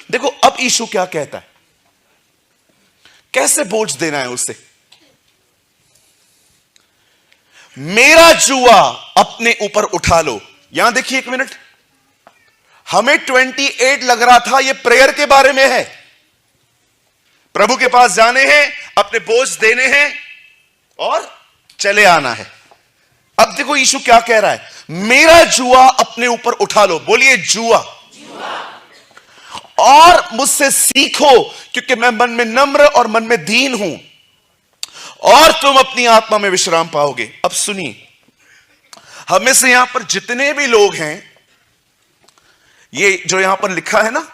देखो अब यीशु क्या कहता है, कैसे बोझ देना है उसे। मेरा जुआ अपने ऊपर उठा लो। यहां देखिए एक मिनट, हमें 28 लग रहा था ये प्रेयर के बारे में है, प्रभु के पास जाने हैं, अपने बोझ देने हैं और चले आना है। अब देखो यीशु क्या कह रहा है, मेरा जुआ अपने ऊपर उठा लो। बोलिए जुआ। और मुझसे सीखो क्योंकि मैं मन में नम्र और मन में दीन हूं, और तुम अपनी आत्मा में विश्राम पाओगे। अब सुनिए, हमें से यहां पर जितने भी लोग हैं, ये जो यहां पर लिखा है ना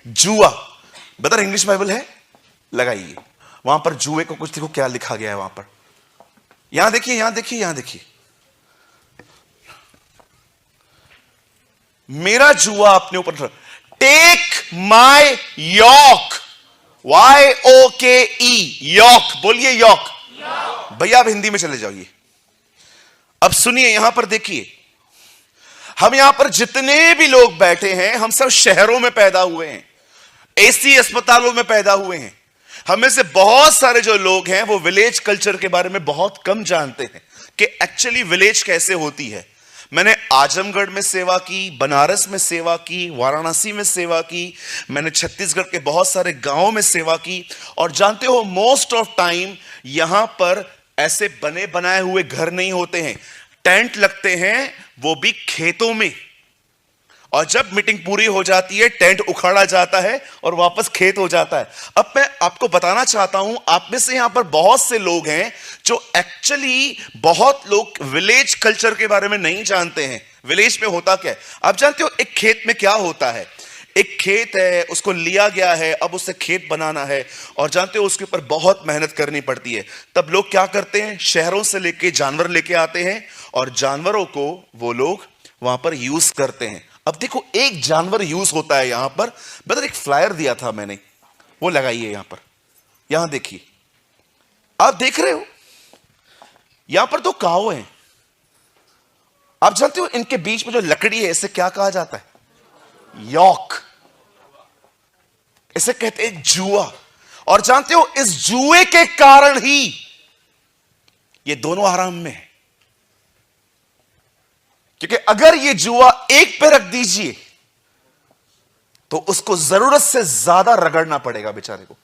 जुआ, बता इंग्लिश बाइबल है, लगाइए वहां पर जुए को कुछ देखो क्या लिखा गया है वहां पर। यहां देखिए, यहां देखिए, यहां देखिए, मेरा जुआ अपने ऊपर। Take my yoke, YOKE, yoke. बोलिए यॉक। भैया आप हिंदी में चले जाइए। अब सुनिए, यहां पर देखिए, हम यहां पर जितने भी लोग बैठे हैं, हम सब शहरों में पैदा हुए हैं, एसी अस्पतालों में पैदा हुए हैं। हमें से बहुत सारे जो लोग हैं वो विलेज कल्चर के बारे में बहुत कम जानते हैं कि एक्चुअली विलेज कैसे होती है। मैंने आजमगढ़ में सेवा की, बनारस में सेवा की, वाराणसी में सेवा की, मैंने छत्तीसगढ़ के बहुत सारे गांवों में सेवा की, और जानते हो मोस्ट ऑफ टाइम यहां पर ऐसे बने बनाए हुए घर नहीं होते हैं, टेंट लगते हैं, वो भी खेतों में। और जब मीटिंग पूरी हो जाती है टेंट उखाड़ा जाता है और वापस खेत हो जाता है। अब मैं आपको बताना चाहता हूं, आप में से यहां पर बहुत से लोग हैं जो एक्चुअली, बहुत लोग विलेज कल्चर के बारे में नहीं जानते हैं। विलेज में होता क्या है आप जानते हो? एक खेत में क्या होता है, एक खेत है, उसको लिया गया है, अब उसे खेत बनाना है, और जानते हो उसके ऊपर बहुत मेहनत करनी पड़ती है। तब लोग क्या करते हैं, शहरों से लेके जानवर लेके आते हैं और जानवरों को वो लोग वहां पर यूज करते हैं। अब देखो एक जानवर यूज होता है यहां पर, बता एक फ्लायर दिया था मैंने, वो लगाइए यहां पर। यहां देखिए, आप देख रहे हो यहां पर दो काऊ हैं। आप जानते हो इनके बीच में जो लकड़ी है, इसे क्या कहा जाता है? यॉक। इसे कहते हैं जुआ। और जानते हो इस जुए के कारण ही ये दोनों आराम में है, क्योंकि अगर ये जुआ एक पे रख दीजिए तो उसको जरूरत से ज्यादा रगड़ना पड़ेगा बेचारे को।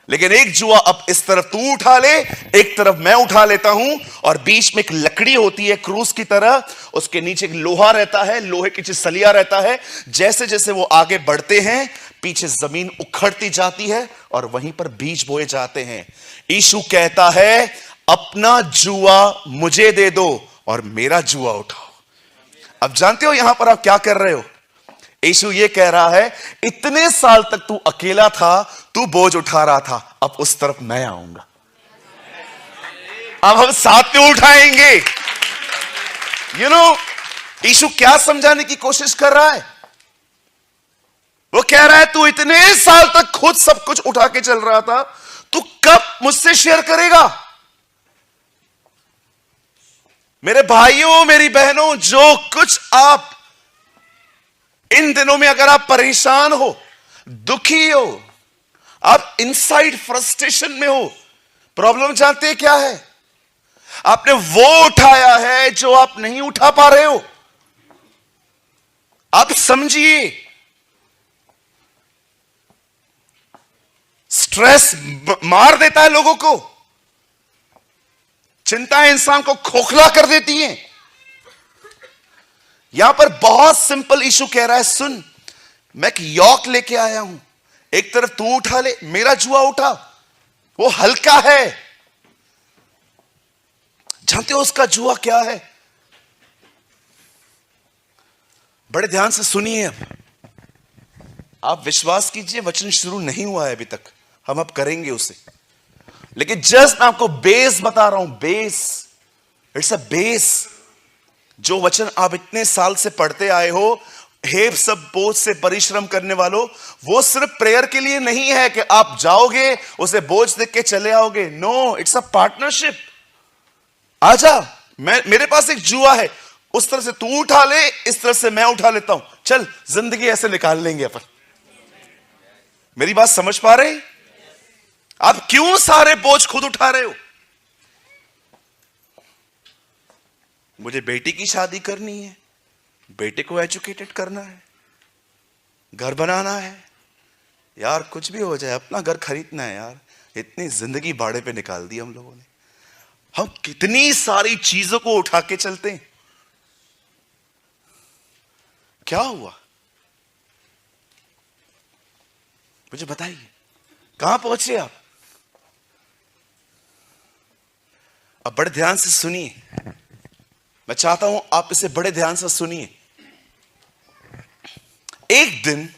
लेकिन एक जुआ अब इस तरफ तू उठा ले, एक तरफ मैं उठा लेता हूं, और बीच में एक लकड़ी होती है क्रूस की तरह, उसके नीचे एक लोहा रहता है, लोहे के नीचे सलिया रहता है। जैसे जैसे वो आगे बढ़ते हैं पीछे जमीन उखड़ती जाती है और वहीं पर बीज बोए जाते हैं। यीशु कहता है अपना जुआ मुझे दे दो और मेरा जुआ उठाओ। अब जानते हो यहां पर आप क्या कर रहे हो? यीशु ये कह रहा है इतने साल तक तू अकेला था, तू बोझ उठा रहा था, अब उस तरफ मैं आऊंगा, अब हम साथ में उठाएंगे। यीशु क्या समझाने की कोशिश कर रहा है? वो कह रहा है तू इतने साल तक खुद सब कुछ उठा के चल रहा था, तू कब मुझसे शेयर करेगा? मेरे भाइयों, मेरी बहनों, जो कुछ आप इन दिनों में, अगर आप परेशान हो, दुखी हो, आप इनसाइड फ्रस्ट्रेशन में हो, प्रॉब्लम जानते हैं क्या है? आपने वो उठाया है जो आप नहीं उठा पा रहे हो। आप समझिए, स्ट्रेस मार देता है लोगों को, चिंता इंसान को खोखला कर देती है। यहां पर बहुत सिंपल इशू कह रहा है, सुन, मैं एक यॉक लेके आया हूं, एक तरफ तू उठा ले, मेरा जुआ उठा, वो हल्का है। जानते हो उसका जुआ क्या है? बड़े ध्यान से सुनिए। अब आप विश्वास कीजिए, वचन शुरू नहीं हुआ है अभी तक, हम अब करेंगे उसे, लेकिन जस्ट मैं आपको बेस बता रहा हूं। Base, it's a base. जो वचन आप इतने साल से पढ़ते आए हो, हे सब बोझ से परिश्रम करने वालों, वो सिर्फ प्रेयर के लिए नहीं है कि आप जाओगे उसे बोझ देख के चले आओगे। No, it's a partnership. आजा, मेरे पास एक जुआ है, उस तरह से तू उठा ले, इस तरह से मैं उठा लेता हूं, चल जिंदगी ऐसे निकाल लेंगे अपन। मेरी बात समझ पा रहे? आप क्यों सारे बोझ खुद उठा रहे हो? मुझे बेटी की शादी करनी है, बेटे को एजुकेटेड करना है, घर बनाना है, यार कुछ भी हो जाए अपना घर खरीदना है। यार इतनी जिंदगी भाड़े पे निकाल दी हम लोगों ने। हम कितनी सारी चीजों को उठा के चलते हैं। क्या हुआ मुझे बताइए, कहां पहुंचे आप? अब बड़े ध्यान से सुनिए, मैं चाहता हूं आप इसे बड़े ध्यान से सुनिए। एक दिन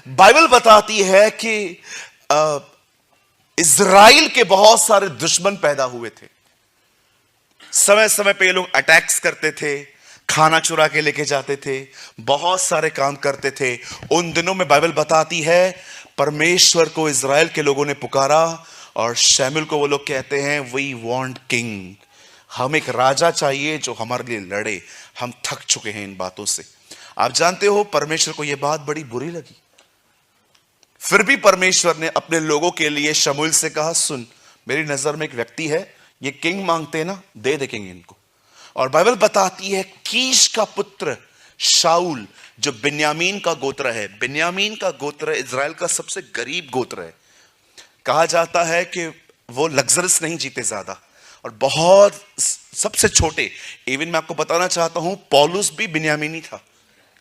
बाइबल बताती है कि इज़राइल के बहुत सारे दुश्मन पैदा हुए थे। समय समय पे ये लोग अटैक्स करते थे, खाना चुरा के लेके जाते थे, बहुत सारे काम करते थे। उन दिनों में बाइबल बताती है परमेश्वर को इज़राइल के लोगों ने पुकारा और शमूएल को वो लोग कहते हैं वी वांट किंग, हम एक राजा चाहिए जो हमारे लिए लड़े, हम थक चुके हैं इन बातों से। आप जानते हो परमेश्वर को यह बात बड़ी बुरी लगी। फिर भी परमेश्वर ने अपने लोगों के लिए शमूएल से कहा, सुन मेरी नजर में एक व्यक्ति है, ये किंग मांगते हैं ना, दे देंगे इनको। और बाइबल बताती है कीश का पुत्र शाऊल जो बिन्यामीन का गोत्र है, बिन्यामीन का गोत्र इज़राइल का सबसे गरीब गोत्र है। कहा जाता है कि वो लग्जरियस नहीं जीते ज्यादा और बहुत सबसे छोटे। इवन मैं आपको बताना चाहता हूं पौलुस भी बिन्यामीनी था।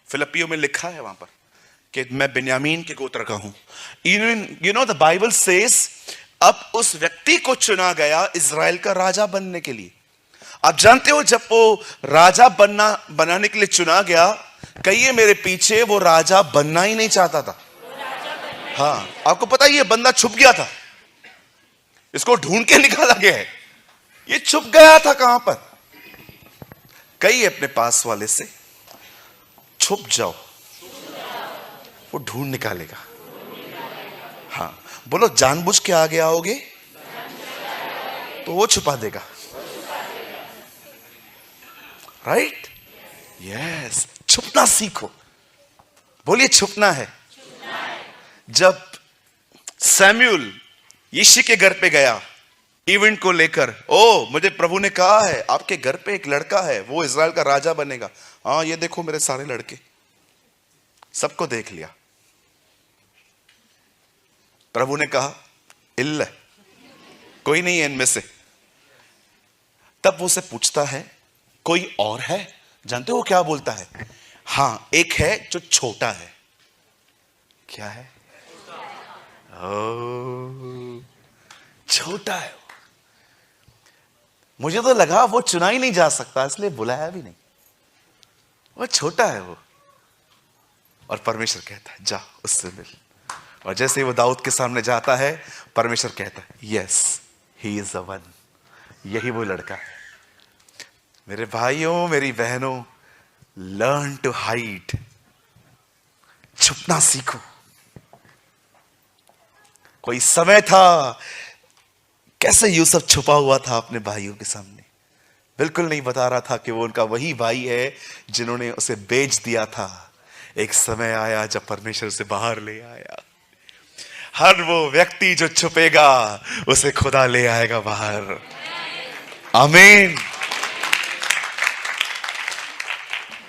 फिलिपियों में लिखा है वहां पर कि मैं बिन्यामीन के गोत्र का हूं। Even you know the Bible says अब उस व्यक्ति को चुना गया इज़राइल का राजा बनने के लिए। आप जानते हो जब वो राजा बनाने के लिए चुना गया, कहिए मेरे पीछे वो राजा बनना ही नहीं चाहता था। हाँ, आपको पता है ये बंदा छुप गया था, इसको ढूंढ के निकाला गया है। ये छुप गया था कहां पर? कहिए अपने पास वाले से, छुप जाओ, वो ढूंढ निकालेगा। हाँ बोलो, जानबूझ के आगे आओगे तो वो छुपा देगा। राइट? यस, छुपना सीखो। बोलिए छुपना है। जब सैमुअल यिशै के घर पे गया इवेंट को लेकर, ओ मुझे प्रभु ने कहा है आपके घर पे एक लड़का है, वो इज़राइल का राजा बनेगा। हाँ ये देखो मेरे सारे लड़के, सबको देख लिया। प्रभु ने कहा इल्ल, कोई नहीं है इनमें से। तब वो उसे पूछता है कोई और है? जानते हो क्या बोलता है? हाँ एक है जो छोटा है। क्या है? ओ, छोटा है। मुझे तो लगा वो चुना ही नहीं जा सकता, इसलिए बुलाया भी नहीं। वो छोटा है वो। और परमेश्वर कहता है जा उससे मिल। और जैसे ही वो दाऊद के सामने जाता है, परमेश्वर कहता है yes he is the one, यही वो लड़का है। मेरे भाइयों मेरी बहनों, लर्न टू हाइड, छुपना सीखो। कोई समय था कैसे यूसुफ छुपा हुआ था अपने भाइयों के सामने, बिल्कुल नहीं बता रहा था कि वो उनका वही भाई है जिन्होंने उसे बेच दिया था। एक समय आया जब परमेश्वर उसे बाहर ले आया। हर वो व्यक्ति जो छुपेगा उसे खुदा ले आएगा बाहर। आमीन।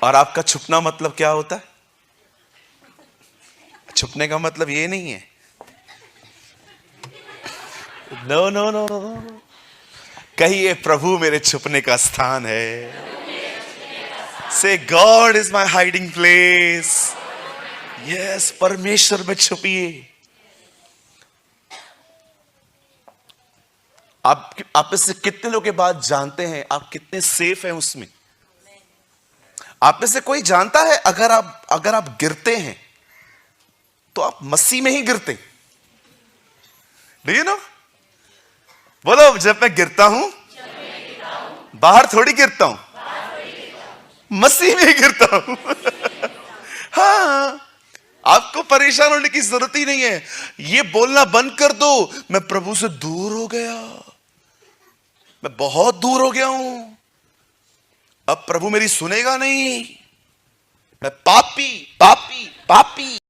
और आपका छुपना मतलब क्या होता है? छुपने का मतलब ये नहीं है, नो नो नो नो, कहिए प्रभु मेरे छुपने का स्थान है। से God is my hiding place. Yes, परमेश्वर में छुपिए। आप इससे कितने लोग के बाद जानते हैं आप कितने सेफ हैं उसमें? आप में से कोई जानता है अगर आप गिरते हैं तो आप मसीह में ही गिरते। Do you know? बोलो, जब मैं गिरता हूं बाहर थोड़ी गिरता हूं, मसीह में ही गिरता हूं। हाँ, आपको परेशान होने की जरूरत ही नहीं है। ये बोलना बंद कर दो मैं प्रभु से दूर हो गया, मैं बहुत दूर हो गया हूं। अब प्रभु मेरी सुनेगा नहीं, मैं पापी पापी पापी